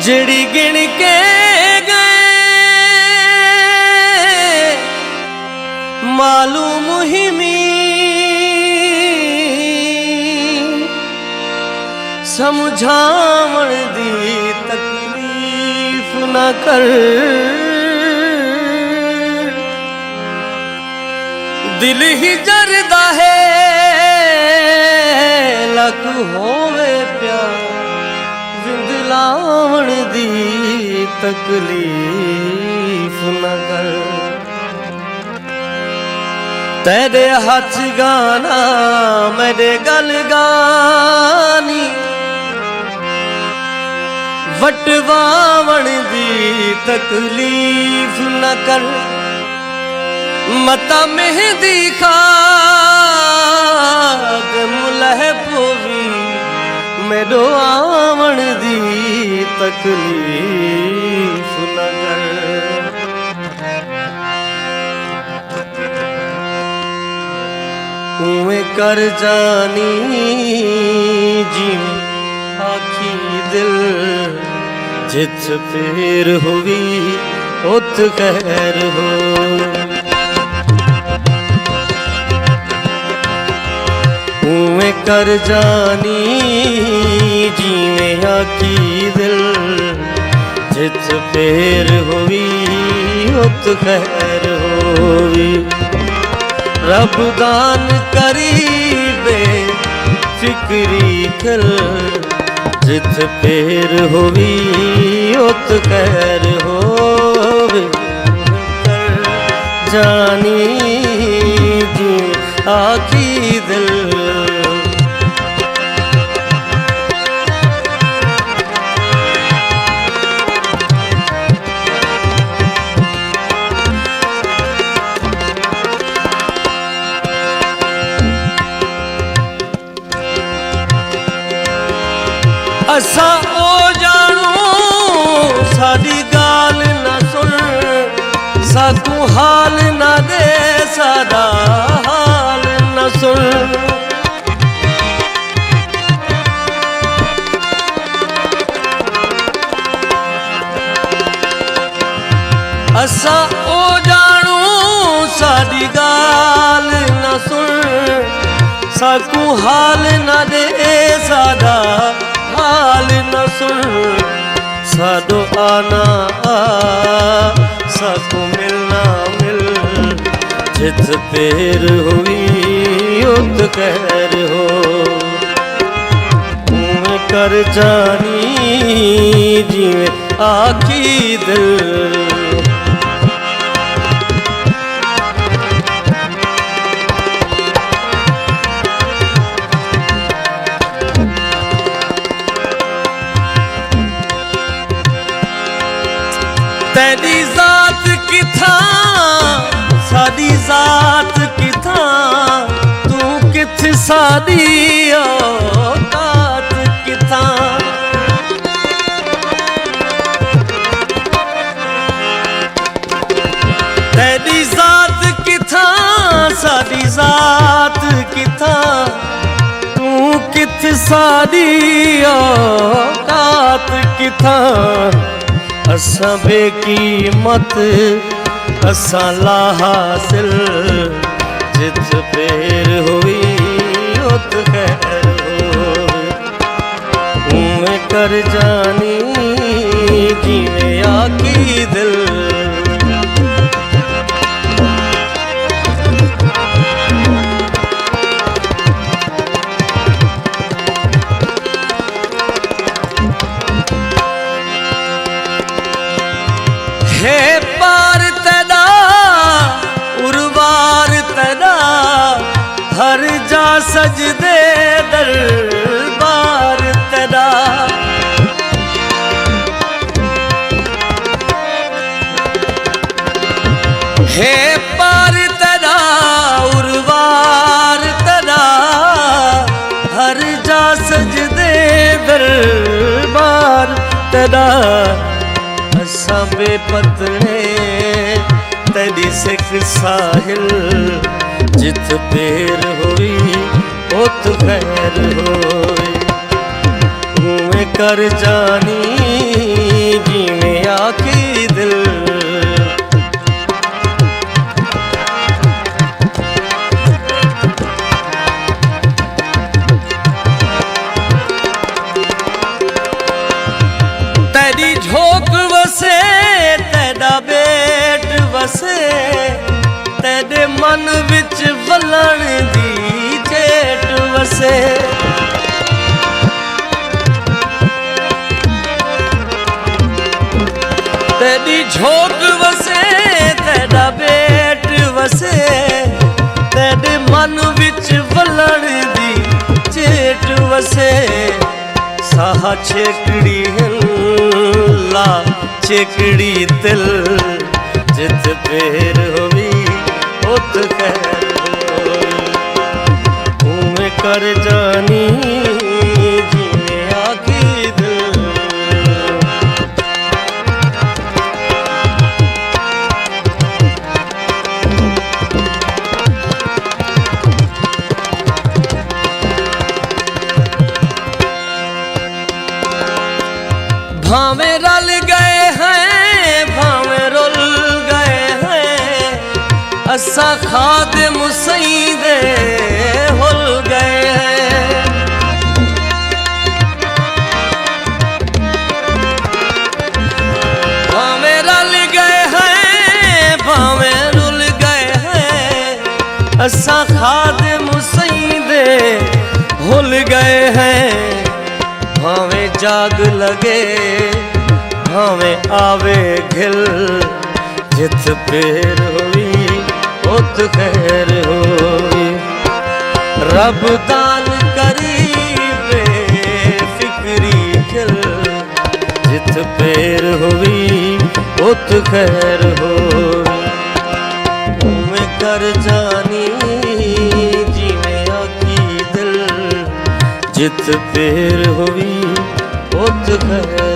जिड़ी गिन के गए मालूम हिमी समझावण दी तकलीफ न कर दिल ही जरदा है लक होवे प्यार विंदलावण दी तकलीफ न कर तेरे हाथ गाना मेरे गल गानी वटवावण दी तकलीफ न कर मता मेहंदी खाद मुलह पोवी मेरो आवण दी तकलीफ न कर उवें कर जानी जिवें आखी दिल जिथ फेर होवी उत खैर हो उवें कर जानी जिवें आखी दिल जिथ फेर होवी उत खैर होवी रब दान करीबे फिक्री खल जिथ फेर होवी उत खैर होवे कर जानी जी आखी दिल असा ओ जानू साडी गाल ना सुन साकू हाल ना दे सादा हाल ना सुन असा ओ जानू साडी गाल ना सुन साकू हाल ना दे सादा हाल न सुन सादो आना आ साकू मिलना मिल जिथ फेर हुई उत खैर हो उवें कर जानी जिवें आखी दिल तेरी जात किथा साडी जात किथा तू किथ साडी औकात किथा तेरी जात किथा साडी जात किथा तू किथ साडी औकात किथा असा बेकीमत असा ला हासिल जिथ फेर हुई उत खैर होवे उवें कर जानी जिवें आखी दिल हे पार तेरा उर्वार तेरा हर जा सजदे दरबार तेरा असां बेपतने तेरी सिख साहिल जित पेर हुई उत खैर होई उवें कर जानी जिवें आखी दिल तेरी झोंक वसे तेरा बेट वसे तेरे मन विच वलन दी जेट वसे तेरी झोंक वसे तेरा बेट वसे तेरे मन विच वलन दी जेट वसे साह छेकड़ी ला छेकड़ी दिल जित पेर होवी उत खैर होई उवें कर जानी जिवें आखी दिल भावें रल गए हैं भावें रुल गए हैं असा खाद मुसईदे हुल गए हैं भावें रल गए हैं भावें रुल गए हैं असा खाद मुसईदे हुल गए हैं भावें जाग लगे भावें आवे घिल जित पेर हुई उत खैर हुई रब दान करी बेफिक्री खिल जित पेर हुई उत खैर हुई उवें कर जानी जिवें आखी दिल जित पेर हुई उत खैर